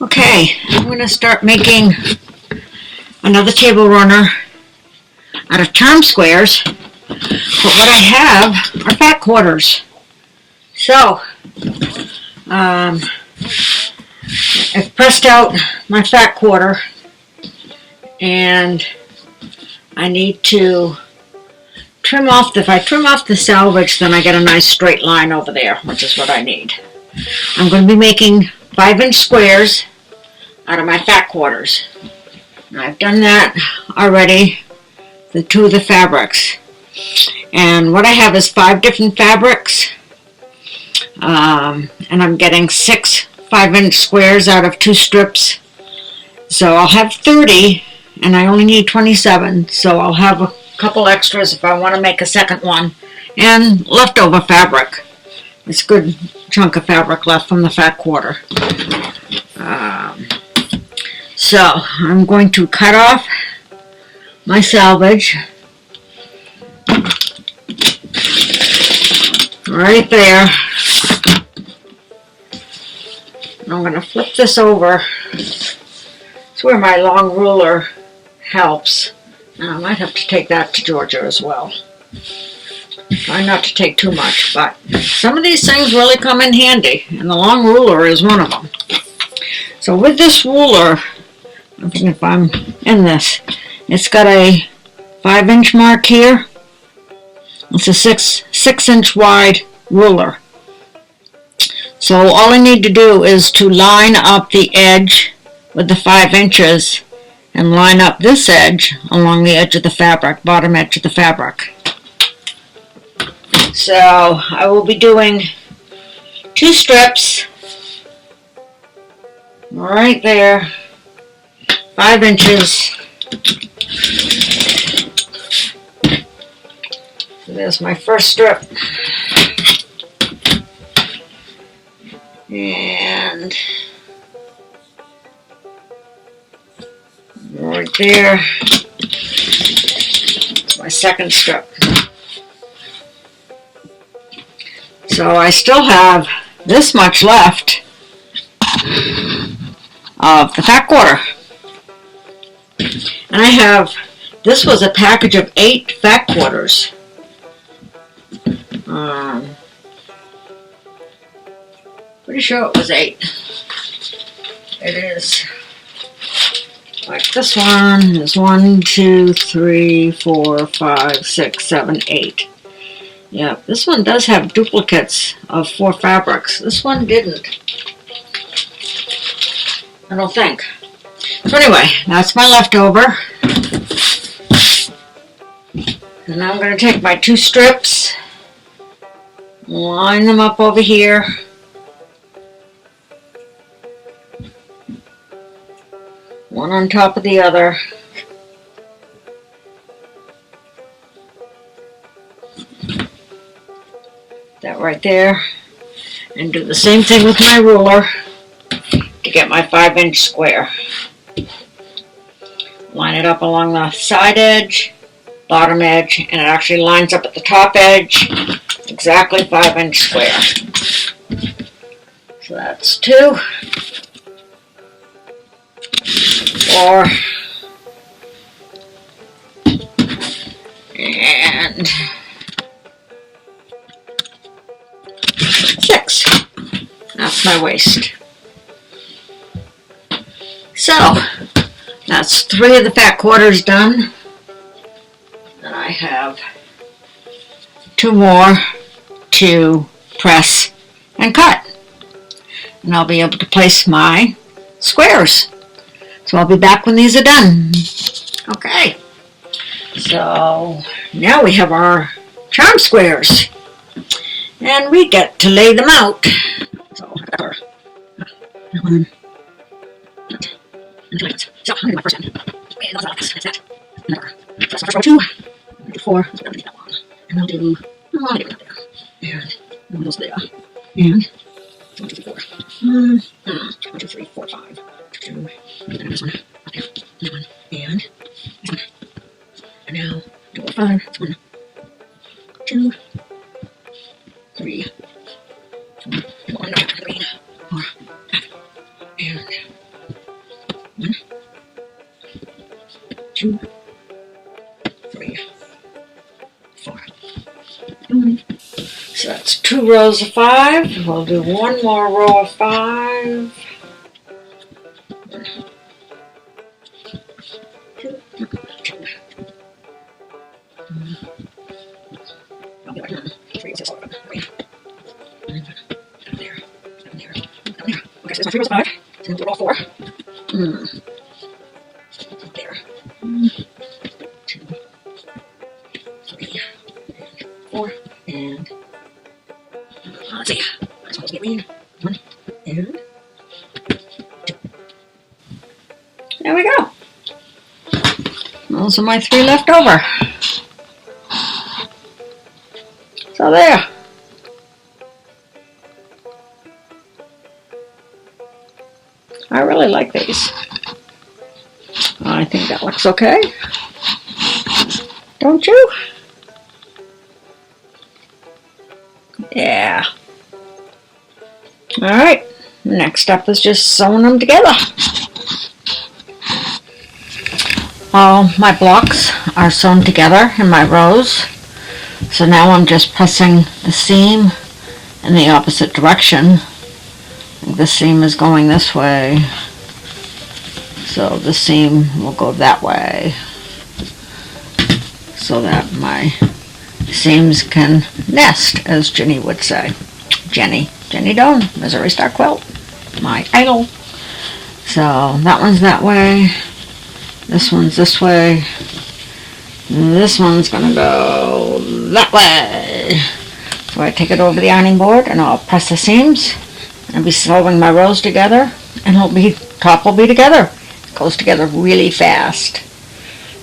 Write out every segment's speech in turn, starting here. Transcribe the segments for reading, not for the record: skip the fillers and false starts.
Okay, I'm going to start making another table runner out of charm squares, but what I have are fat quarters. So, I've pressed out my fat quarter, and I need to trim off. If I trim off the salvage, then I get a nice straight line over there, which is what I need. I'm going to be making 5-inch squares out of my fat quarters. I've done that already, the 2 of the fabrics. And what I have is 5 different fabrics. And I'm getting 6 5-inch squares out of 2 strips. So I'll have 30, and I only need 27. So I'll have a couple extras if I want to make a second one. And leftover fabric. It's a good chunk of fabric left from the fat quarter. So I'm going to cut off my salvage right there. And I'm going to flip this over. It's where my long ruler helps. And I might have to take that to Georgia as well. Try not to take too much, but some of these things really come in handy, and the long ruler is one of them. So with this ruler, I think if I'm in this, it's got a 5-inch mark here. It's a 6-inch wide ruler. So all I need to do is to line up the edge with the 5 inches and line up this edge along the edge of the fabric, bottom edge of the fabric. So I will be doing 2 strips right there, 5 inches. So there's my first strip. And right there, it's my second strip. So I still have this much left of the fat quarter. And I have, this was a package of 8 fat quarters. Pretty sure it was 8. It is like this one is 1, 2, 3, 4, 5, 6, 7, 8. Yeah, this one does have duplicates of 4 fabrics. This one didn't. I don't think. So anyway, that's my leftover. And now I'm going to take my 2 strips, line them up over here. One on top of the other. That right there. And do the same thing with my ruler to get my 5-inch square. Line it up along the side edge, bottom edge, and it actually lines up at the top edge. Exactly 5-inch square. So that's 2. 4. And 6. That's my waist. So, that's 3 of the fat quarters done. And I have 2 more to press and cut. And I'll be able to place my squares. So I'll be back when these are done. Okay. So now we have our charm squares. And we get to lay them out. So I got our one. So I'm going to do my first end. Okay, that's like this. That's that. Another. So that's my first row 2. I'm going to do 4. So I don't need that long. And I'll do, oh, I'll do it up there. And one of those there. And 1, 2, 3, 4. 1, 2, 3, 4, 5. 2. And then this one up there. This one. And this one. And now do 5. This 1, 2, 3, 4. 1, 3, 4, 5. And 2, 3, 4. So that's 2 rows of 5. We'll do 1 more row of 5. 1, 2, 2. I'll be like 3 is all 3. Down there, down there, down there. Okay, so there's my 3 rows of 5. So we'll do row 4. There. 1, 2, 3, 4, and let's see. I'm supposed to get me 1 and 2. There we go. Those are my 3 left over. So there. I really like these. I think that looks okay. Don't you? Yeah. Alright. Next step is just sewing them together. All my blocks are sewn together in my rows. So now I'm just pressing the seam in the opposite direction. The seam is going this way. So the seam will go that way. So that my seams can nest, as Jenny would say. Jenny Doan, Missouri Star Quilt, my idol. So that one's that way. This one's this way. This one's gonna go that way. So I take it over the ironing board and I'll press the seams. I'll be sewing my rows together, and top will be together. It goes together really fast.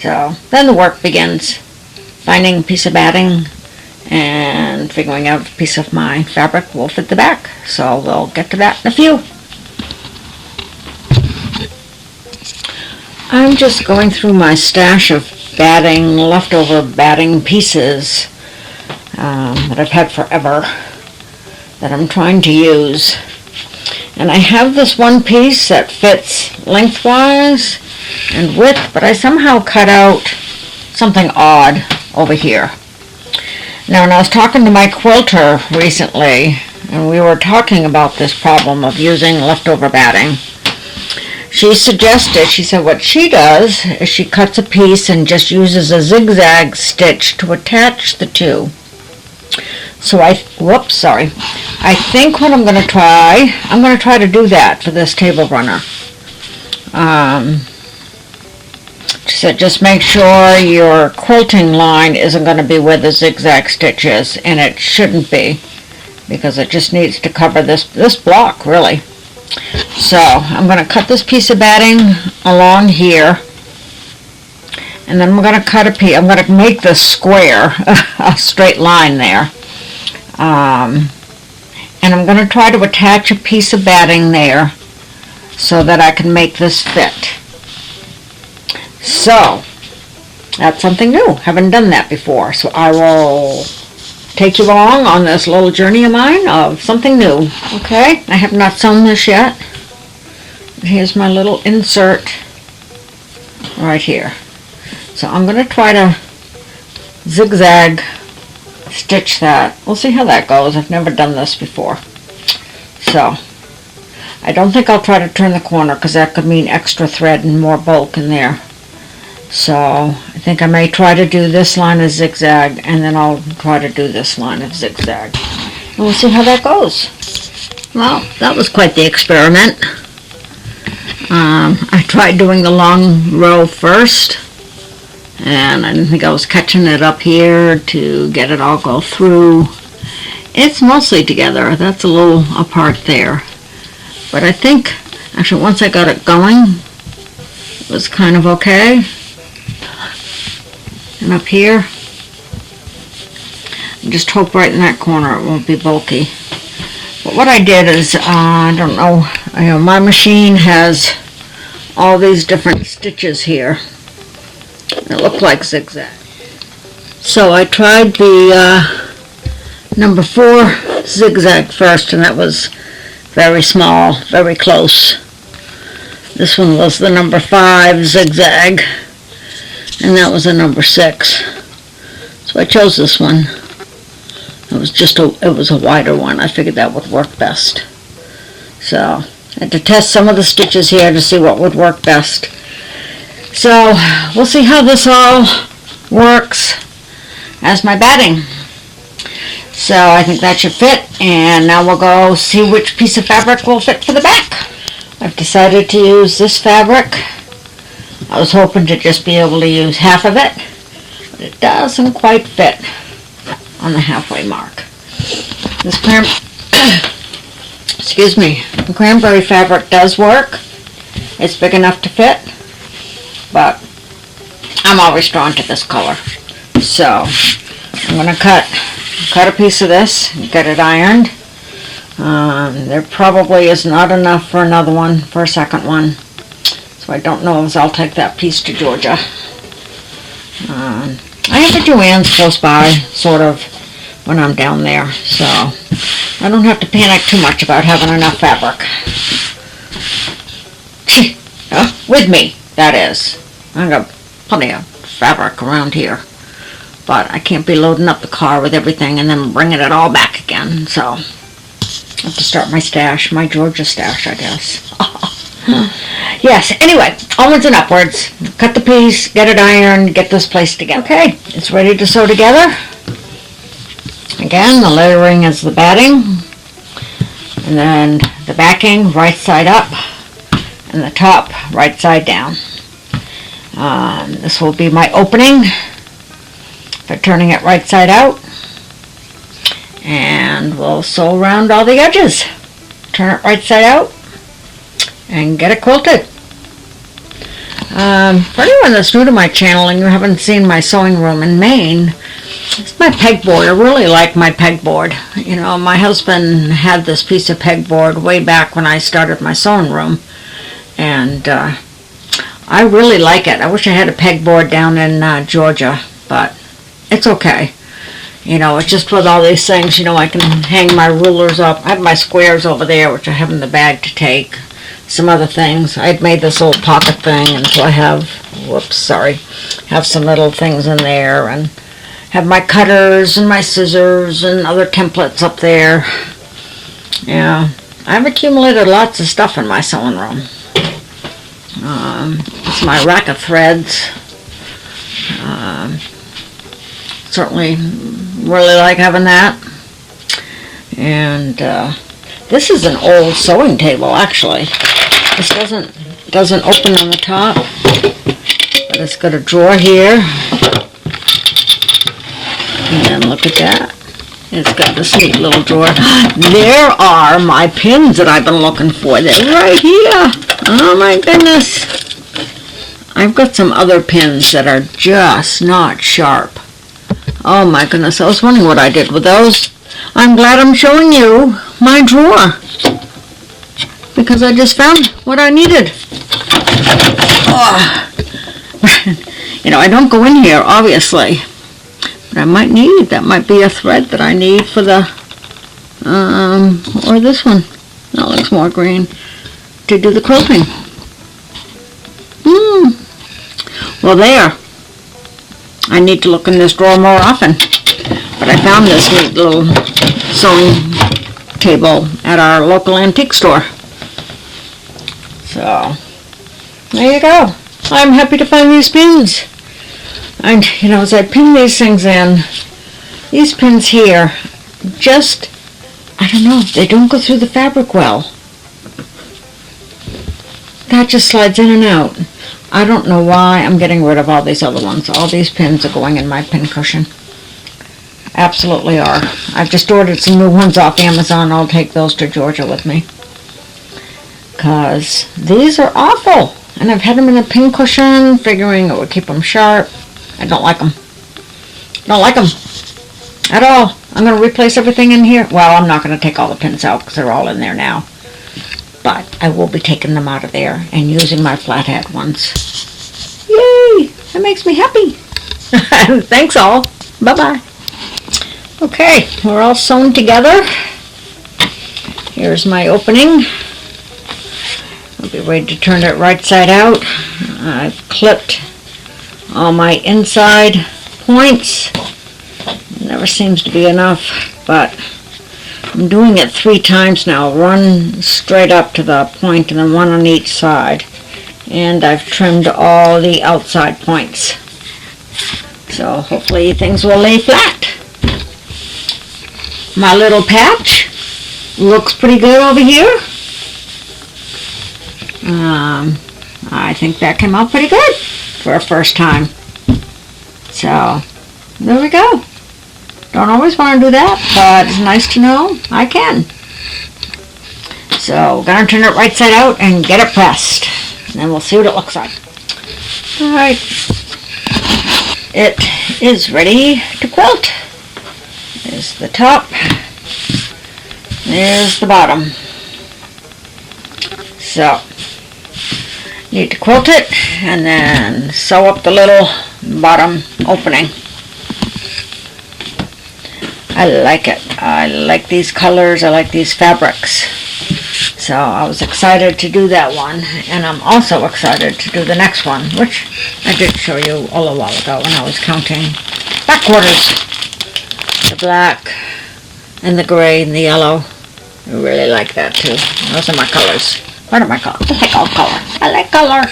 So then the work begins. Finding a piece of batting and figuring out a piece of my fabric will fit the back. So we'll get to that in a few. I'm just going through my stash of batting, leftover batting pieces that I've had forever that I'm trying to use. And I have this one piece that fits lengthwise and width, but I somehow cut out something odd over here. Now, when I was talking to my quilter recently, and we were talking about this problem of using leftover batting, she said what she does is she cuts a piece and just uses a zigzag stitch to attach the two. So I think what I'm going to try to do that for this table runner. She said just make sure your quilting line isn't going to be where the zigzag stitch is, and it shouldn't be, because it just needs to cover this block, really. So I'm going to cut this piece of batting along here, and then I'm going to cut a piece. I'm going to make the square a straight line there. And I'm going to try to attach a piece of batting there so that I can make this fit. So that's something new. Haven't done that before. So I will take you along on this little journey of mine of something new. Okay, I have not sewn this yet. Here's my little insert right here. So I'm going to try to zigzag stitch that. We'll see how that goes. I've never done this before. So I don't think I'll try to turn the corner because that could mean extra thread and more bulk in there. So I think I may try to do this line of zigzag, and then I'll try to do this line of zigzag. And we'll see how that goes. Well, that was quite the experiment. I tried doing the long row first, and I didn't think I was catching it up here to get it all go through. It's mostly together. That's a little apart there. But I think, actually, once I got it going, it was kind of okay. And up here, just hope right in that corner it won't be bulky. But what I did is, I don't know, my machine has all these different stitches here. It looked like zigzag. So I tried the number 4 zigzag first, and that was very small, very close. This one was the number 5 zigzag, and that was a number 6. So I chose this one. It was a wider one. I figured that would work best. So I had to test some of the stitches here to see what would work best. So we'll see how this all works as my batting. So I think that should fit, and now we'll go see which piece of fabric will fit for the back. I've decided to use this fabric. I was hoping to just be able to use half of it, but it doesn't quite fit on the halfway mark. This the cranberry fabric does work. It's big enough to fit, but I'm always drawn to this color. So I'm going to cut a piece of this and get it ironed. There probably is not enough for another one, for a second one. So I don't know if I'll take that piece to Georgia. I have a Joann's close by, sort of, when I'm down there. So I don't have to panic too much about having enough fabric. With me, that is. I've got plenty of fabric around here. But I can't be loading up the car with everything and then bringing it all back again. So I have to start my stash, my Georgia stash, I guess. Yes, anyway, onwards and upwards. Cut the piece, get it ironed, get this place together. Okay, it's ready to sew together. Again, the layering is the batting. And then the backing, right side up. And the top, right side down. This will be my opening for turning it right side out. And we'll sew around all the edges. Turn it right side out and get it quilted. For anyone that's new to my channel and you haven't seen my sewing room in Maine, it's my pegboard. I really like my pegboard. You know, my husband had this piece of pegboard way back when I started my sewing room, and I really like it. I wish I had a pegboard down in Georgia, but it's okay. You know, it's just with all these things, you know, I can hang my rulers up. I have my squares over there, which I have in the bag to take. Some other things. I'd made this little pocket thing, and so I have, have some little things in there, and have my cutters and my scissors and other templates up there. Yeah, I've accumulated lots of stuff in my sewing room. It's my rack of threads. Certainly really like having that. And this is an old sewing table, actually. This doesn't open on the top, but it's got a drawer here. And then look at that. It's got this neat little drawer. There are my pins that I've been looking for. They're right here. Oh my goodness. I've got some other pins that are just not sharp. Oh my goodness, I was wondering what I did with those. I'm glad I'm showing you my drawer, because I just found what I needed. Oh. You know, I don't go in here, obviously, but I might need, that might be a thread that I need for the, or this one, that looks more green, to do the quilting. Well, there. I need to look in this drawer more often. But I found this neat little sewing table at our local antique store. So, there you go. I'm happy to find these pins. And, you know, as I pin these things in, these pins here, just, I don't know, they don't go through the fabric well. That just slides in and out. I don't know why I'm getting rid of all these other ones. All these pins are going in my pin cushion. Absolutely are. I've just ordered some new ones off Amazon. I'll take those to Georgia with me. Because these are awful. And I've had them in a pin cushion, figuring it would keep them sharp. I don't like them. Don't like them at all. I'm going to replace everything in here. Well, I'm not going to take all the pins out because they're all in there now. But I will be taking them out of there and using my flathead ones. Yay! That makes me happy. Thanks all. Bye-bye. Okay, we're all sewn together. Here's my opening. I'll be ready to turn it right side out. I've clipped all my inside points. Never seems to be enough, but I'm doing it 3 times now. One straight up to the point and then one on each side. And I've trimmed all the outside points. So hopefully things will lay flat. My little patch looks pretty good over here. I think that came out pretty good for a first time. So there we go. Don't always want to do that, but it's nice to know I can. So, gonna turn it right side out and get it pressed. And then we'll see what it looks like. Alright. It is ready to quilt. There's the top. There's the bottom. So, need to quilt it and then sew up the little bottom opening. I like it. I like these colors. I like these fabrics. So I was excited to do that one, and I'm also excited to do the next one, which I did show you a little while ago when I was counting back quarters. The black and the gray and the yellow. I really like that too. Those are my colors. What are my colors? I like all color. I like color.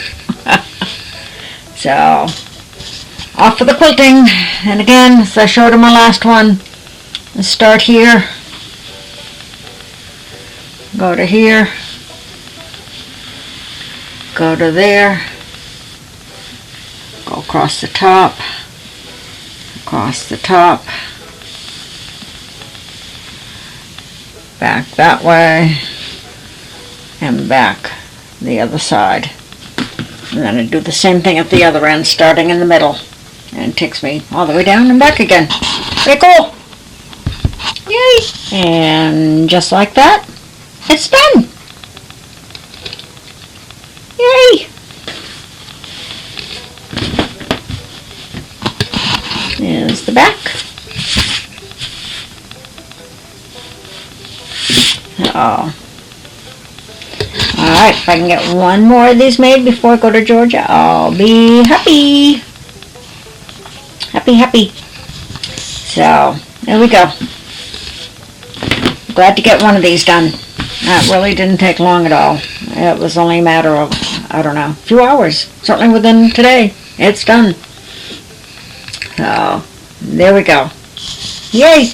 So, off for the quilting. And again, as I showed in my last one, let's start here. Go to here. Go to there. Go across the top. Across the top. Back that way. And back the other side. And then I do the same thing at the other end, starting in the middle. And it takes me all the way down and back again. Pretty cool! Yay! And just like that, it's done! Yay! There's the back. Oh. Alright, if I can get one more of these made before I go to Georgia, I'll be happy. Happy, happy. So, there we go. Glad to get one of these done. That really didn't take long at all. It was only a matter of, I don't know, a few hours. Certainly within today. It's done. So, there we go. Yay!